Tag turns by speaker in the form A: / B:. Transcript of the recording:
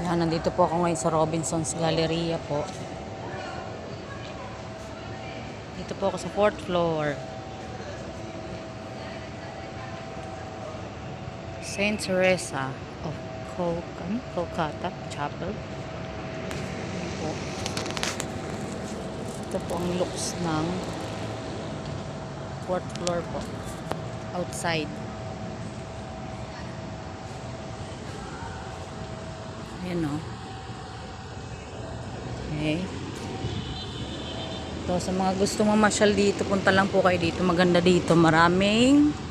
A: Yan, nandito po ako ngayon sa Robinson's Galleria po. Dito po ako sa 4th floor. Saint Teresa of Calcutta Chapel. Yan po. Ito po ang looks ng 4th floor po. Outside. Ayan o. Okay. So, sa mga gusto mamasyal dito, punta lang po kayo dito. Maganda dito. Maraming